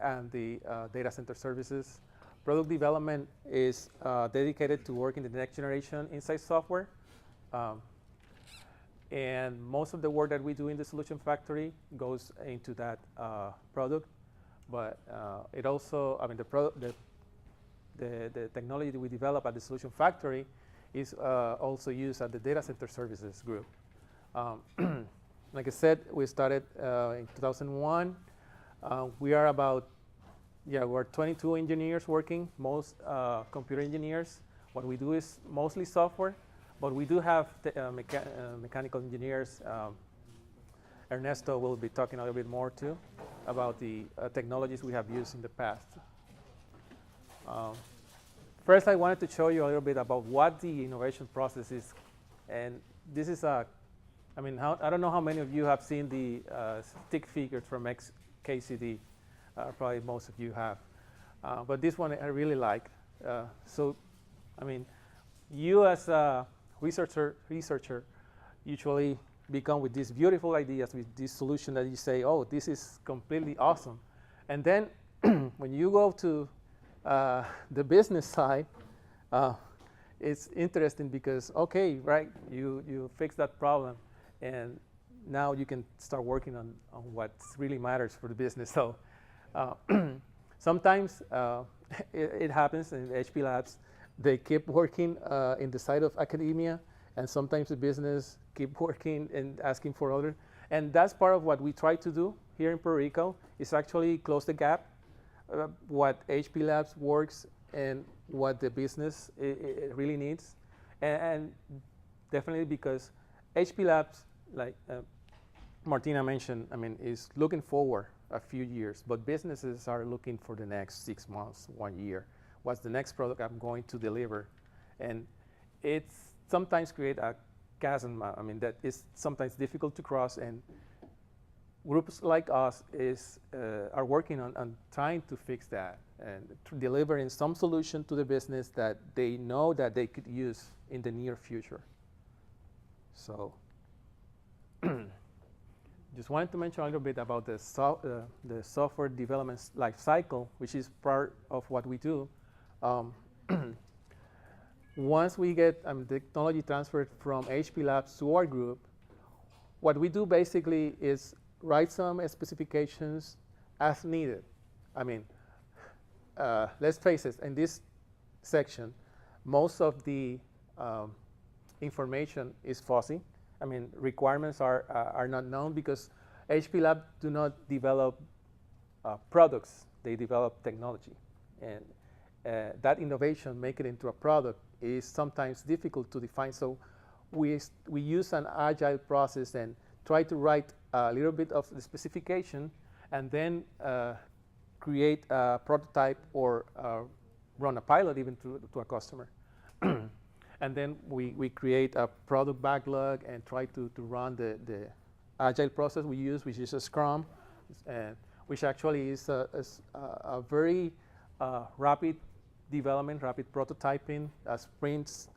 and the data center services. Product development is dedicated to working the next generation Insight software. And most of the work that we do in the Solution Factory goes into that product. But it also, I mean, the technology that we develop at the Solution Factory is also used at the Data Center Services group. Like I said, we started in 2001. We are about, we're 22 engineers working, most computer engineers. What we do is mostly software, but we do have mechanical engineers. Ernesto will be talking a little bit more too about the technologies we have used in the past. First, I wanted to show you a little bit about what the innovation process is. And this is I don't know how many of you have seen the stick figures from KCD. Probably most of you have. But this one I really like. You as a researcher usually become with these beautiful ideas, with this solution that you say, oh, this is completely awesome. And then when you go to the business side, it's interesting because, okay, right, you fix that problem, and now you can start working on what really matters for the business. So sometimes it happens in HP Labs. They keep working in the side of academia, and sometimes the business keep working and asking for other. And that's part of what we try to do here in Puerto Rico, is actually close the gap, what HP Labs works and what the business it really needs. And definitely because HP Labs, like Martina mentioned, is looking forward a few years, but businesses are looking for the next 6 months, 1 year. What's the next product I'm going to deliver? And it's sometimes create a chasm, that is sometimes difficult to cross, and groups like us are working on trying to fix that and delivering some solution to the business that they know that they could use in the near future. So just wanted to mention a little bit about the software development life cycle, which is part of what we do. Once we get technology transferred from HP Labs to our group, what we do basically is write some specifications as needed. Let's face it, in this section, most of the information is fuzzy. Requirements are not known because HP Lab do not develop products, they develop technology. And that innovation, make it into a product, is sometimes difficult to define. So we use an agile process and try to write a little bit of the specification and then create a prototype or run a pilot even to a customer. And then we create a product backlog and try to run the agile process we use, which is a Scrum, which actually is a very rapid development, rapid prototyping, sprints,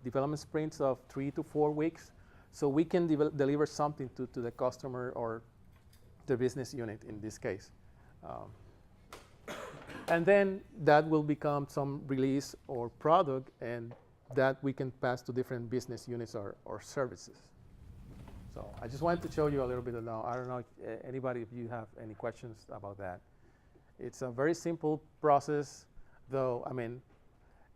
development sprints of 3 to 4 weeks. So we can deliver something to the customer or the business unit in this case. And then that will become some release or product, and that we can pass to different business units or services. So I just wanted to show you a little bit of now. I don't know if anybody of you have any questions about that. It's a very simple process, though.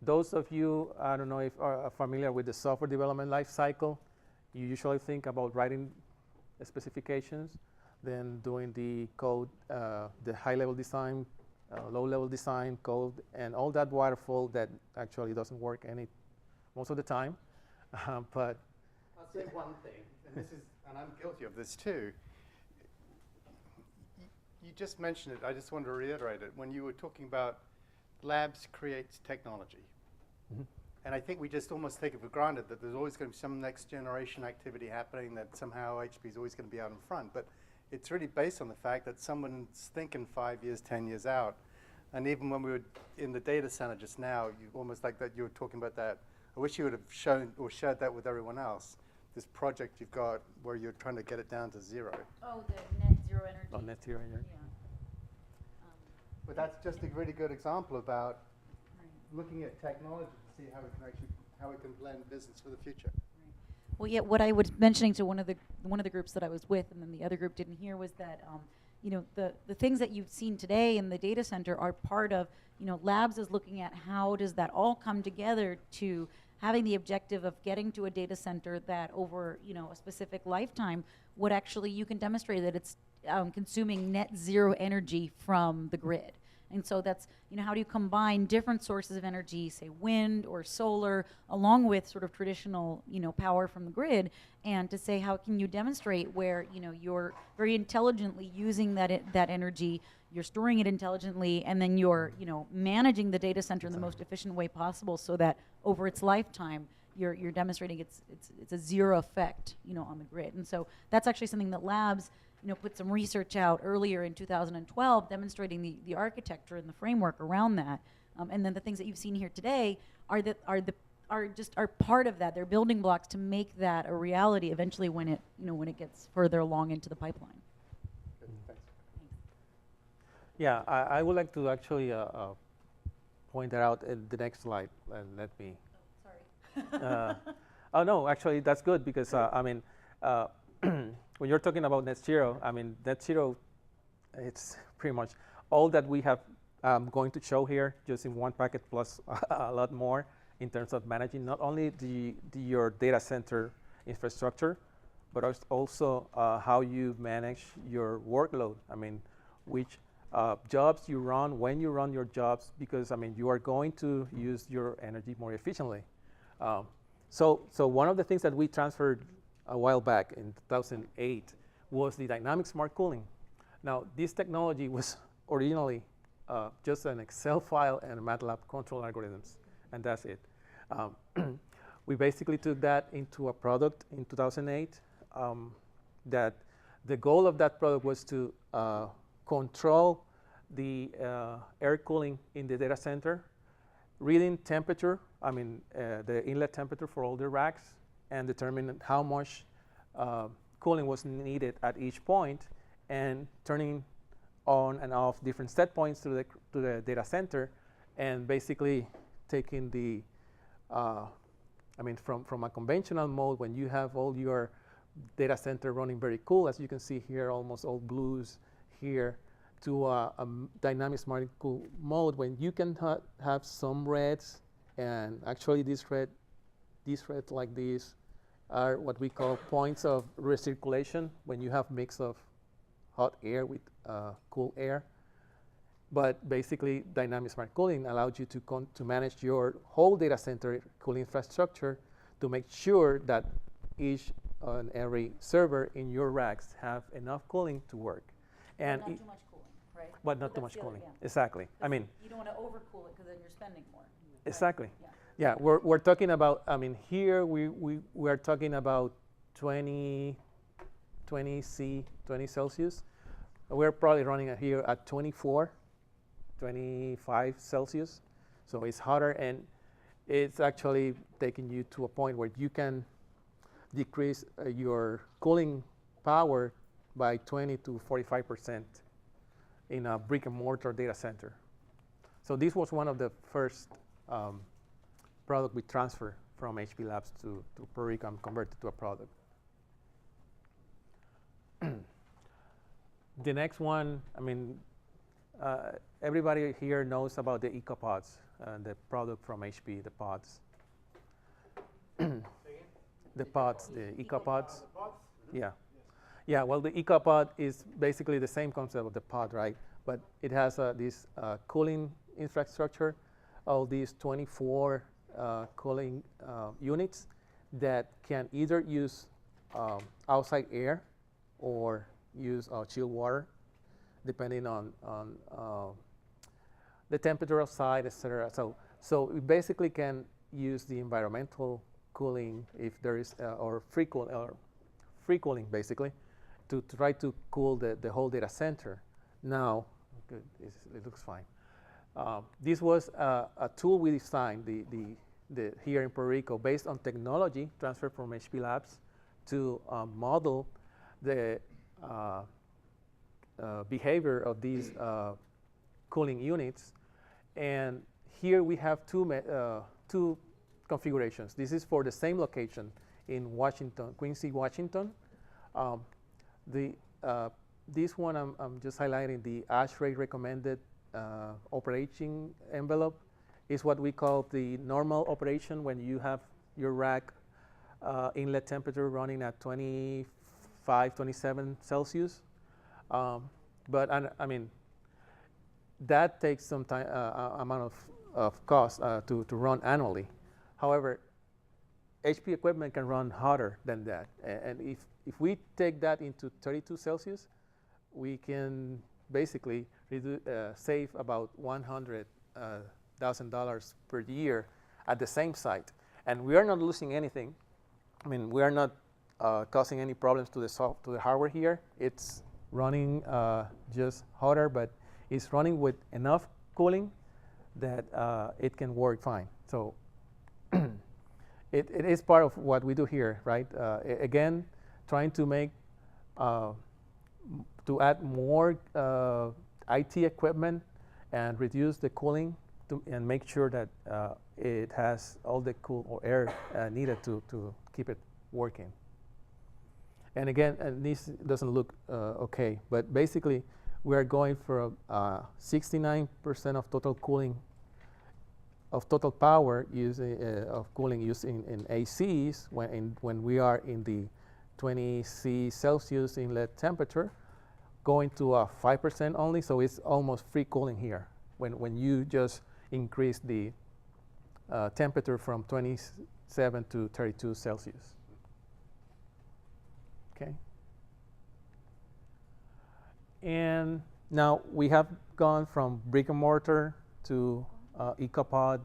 Those of you, I don't know if are familiar with the software development life cycle, you usually think about writing specifications, then doing the code, the high-level design, low-level design code, and all that waterfall that actually doesn't work most of the time. But I'll say one thing, and I'm guilty of this too. You just mentioned it. I just want to reiterate it. When you were talking about labs creates technology. Mm-hmm. And I think we just almost take it for granted that there's always going to be some next generation activity happening, that somehow HP is always going to be out in front. But it's really based on the fact that someone's thinking 5 years, 10 years out. And even when we were in the data center just now, you almost like that you were talking about that. I wish you would have shown or shared that with everyone else. This project you've got where you're trying to get it down to 0. Oh, the net zero energy. Oh, net zero energy. But that's just a really good example about looking at technology to see how it can actually, how it can blend business for the future. Well, yeah, what I was mentioning to one of the groups that I was with, and then the other group didn't hear, was that you know, the things that you've seen today in the data center are part of, you know, labs is looking at how does that all come together to having the objective of getting to a data center that over, you know, a specific lifetime would actually, you can demonstrate that it's consuming net zero energy from the grid. And so that's, you know, how do you combine different sources of energy, say wind or solar, along with sort of traditional, you know, power from the grid, and to say how can you demonstrate where, you know, you're very intelligently using that energy, you're storing it intelligently, and then you're, you know, managing the data center in the most efficient way possible, so that over its lifetime, you're demonstrating it's a zero effect, you know, on the grid. And so that's actually something that labs, you know, put some research out earlier in 2012 demonstrating the architecture and the framework around that. And then the things that you've seen here today are part of that. They're building blocks to make that a reality eventually when it, you know, when it gets further along into the pipeline. Good, thanks. Yeah, I would like to actually point that out in the next slide. And let me. Oh, sorry. Oh no, actually that's good because I mean, when you're talking about net zero, I mean net zero, it's pretty much all that we have going to show here, just in one packet plus a lot more in terms of managing not only your data center infrastructure, but also how you manage your workload. I mean, which jobs you run, when you run your jobs, because I mean you are going to use your energy more efficiently. So one of the things that we transferred a while back in 2008 was the dynamic smart cooling. Now, this technology was originally just an Excel file and MATLAB control algorithms, and that's it. We basically took that into a product in 2008 that the goal of that product was to control the air cooling in the data center, reading temperature, I mean the inlet temperature for all the racks, and determine how much cooling was needed at each point, and turning on and off different set points to the data center, and basically taking the, I mean, from a conventional mode when you have all your data center running very cool, as you can see here, almost all blues here, to a dynamic smart cool mode when you can have some reds, and actually these reds like these are what we call points of recirculation when you have mix of hot air with cool air. But basically, dynamic smart cooling allows you to manage your whole data center cooling infrastructure to make sure that each and every server in your racks have enough cooling to work. And not too much cooling, right? But not too much cooling. Exactly. I mean, you don't want to overcool it because then you're spending more. Exactly. Right? Yeah, we're talking about, I mean, here we are talking about 20 Celsius. We're probably running here at 24, 25 Celsius. So it's hotter, and it's actually taking you to a point where you can decrease your cooling power by 20 to 45% in a brick and mortar data center. So this was one of the first product we transfer from HP Labs to Puerto Rico and converted to a product. The next one, I mean, everybody here knows about the EcoPods, the product from HP, the pods. The pods, the EcoPods. Yeah. Yeah, well, the EcoPod is basically the same concept of the pod, right? But it has this cooling infrastructure, all these 24 cooling units that can either use outside air or use chilled water, depending on the temperature outside, etc. So we basically can use the environmental cooling if there is or free cooling basically to try to cool the whole data center. Now, good, it looks fine. This was a tool we designed here in Puerto Rico based on technology transferred from HP Labs to model the behavior of these cooling units. And here we have two configurations. This is for the same location in Washington, Quincy, Washington. This one I'm just highlighting the ASHRAE recommended operating envelope is what we call the normal operation when you have your rack inlet temperature running at 25, 27 Celsius. But I mean, that takes some time, amount of cost to run annually. However, HP equipment can run hotter than that. And if we take that into 32 Celsius, we can basically save about $100,000 per year at the same site. And we are not losing anything. I mean, we are not causing any problems to the hardware here. It's running just hotter, but it's running with enough cooling that it can work fine. So it is part of what we do here, right? Again, trying to make to add more IT equipment and reduce the cooling and make sure that it has all the cool or air needed to keep it working. And again, this doesn't look okay, but basically we are going from 69% of total cooling, of total power use of cooling used in ACs when we are in the 20 Celsius inlet temperature, going to 5% only, so it's almost free cooling here when you just increase the temperature from 27 to 32 Celsius. Okay. And now we have gone from brick and mortar to EcoPod.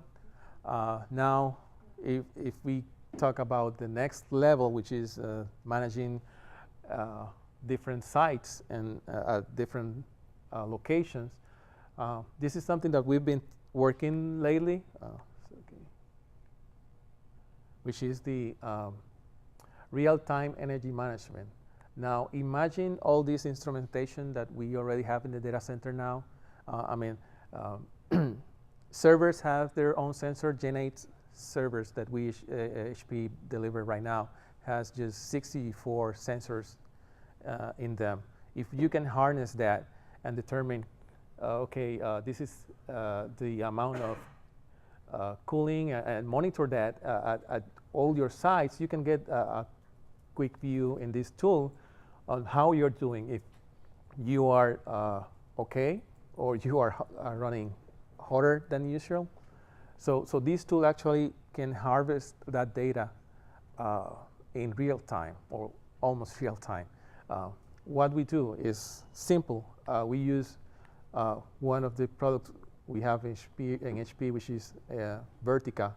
Now, if we talk about the next level, which is managing different sites and different locations, this is something that we've been working lately, which is the real-time energy management. Now, imagine all this instrumentation that we already have in the data center now. Servers have their own sensor. Gen 8 servers that we HP deliver right now has just 64 sensors in them. If you can harness that and determine, this is the amount of cooling and monitor that at all your sites, you can get a quick view in this tool on how you're doing. If you are okay or you are running hotter than usual. So this tool actually can harvest that data in real time or almost real time. What we do is simple. We use one of the products we have in HP, which is Vertica,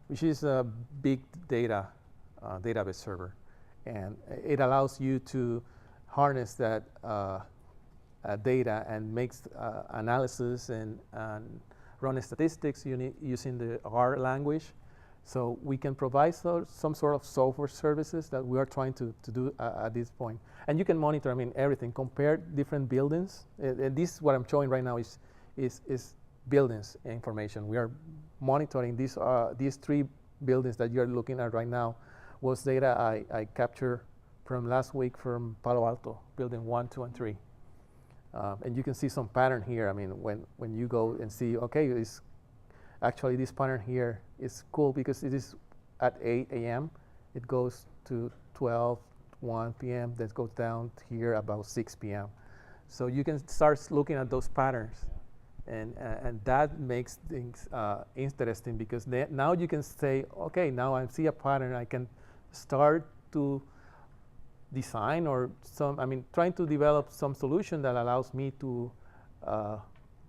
which is a big data database server. And it allows you to harness that data and makes analysis and run statistics using the R language. So we can provide some sort of software services that we are trying to do at this point. And you can monitor, everything, compare different buildings. And this is what I'm showing right now is buildings information. We are monitoring these 3 buildings that you're looking at right now was data I captured from last week from Palo Alto, building 1, 2, and 3. And you can see some pattern here. When you go and see, actually this pattern here is cool because it is at 8 a.m. It goes to 12, 1 p.m. That goes down here about 6 p.m. So you can start looking at those patterns. And that makes things interesting because now you can say, now I see a pattern. I can start to design or trying to develop some solution that allows me to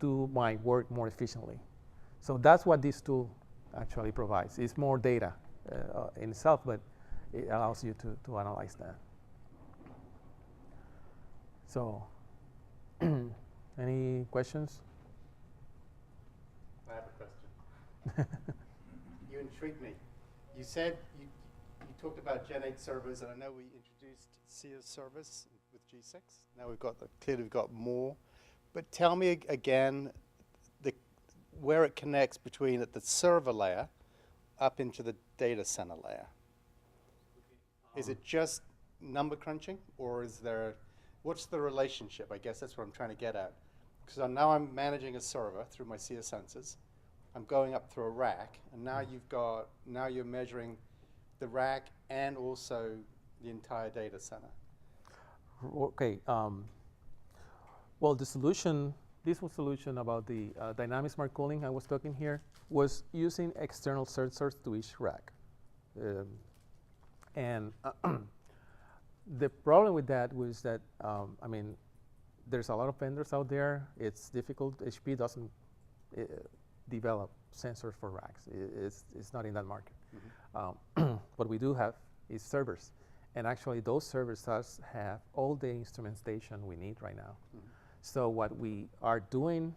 do my work more efficiently. So that's what this tool actually provides. It's more data in itself, but it allows you to analyze that. So, any questions? I have a question. You intrigued me. You said you talked about Gen 8 servers, and I know we introduced Sears servers with G6. Now clearly we've got more. But tell me again where it connects between at the server layer up into the data center layer. Is it just number crunching, or is there, what's the relationship? I guess that's what I'm trying to get at. Because now I'm managing a server through my CS sensors. I'm going up through a rack, and now you're measuring the rack and also the entire data center. Okay. Well, the solution, this was solution about the dynamic smart cooling I was talking here, was using external sensors to each rack. And the problem with that was that, I mean, there's a lot of vendors out there. It's difficult. HP doesn't develop sensors for racks. It's not in that market. Mm-hmm. What we do have is servers. And actually, those servers have all the instrumentation we need right now. Mm-hmm. So what we are doing,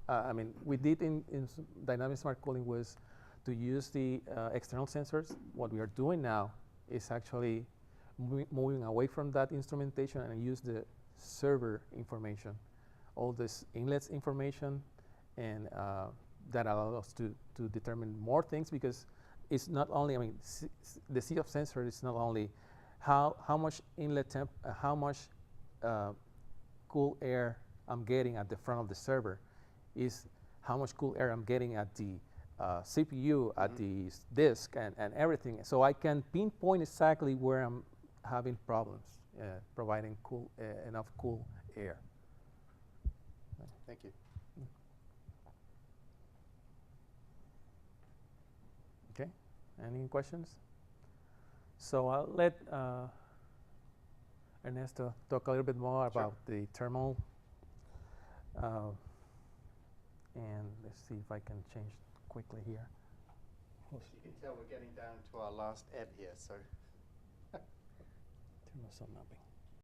I mean, we did in dynamic smart cooling was to use the external sensors. What we are doing now is actually moving away from that instrumentation and use the server information, all this inlets information, and that allows us to determine more things, because it's not only, I mean, the sea of sensors is not only how much inlet temp, how much cool air I'm getting at the front of the server, is how much cool air I'm getting at the CPU, at the disk, and everything. So I can pinpoint exactly where I'm having problems providing enough cool air. Thank you. Okay, any questions? So I'll let Ernesto talk a little bit more about the thermal. And let's see if I can change quickly here. You can tell we're getting down to our last ed here, so. Thermal cell mapping.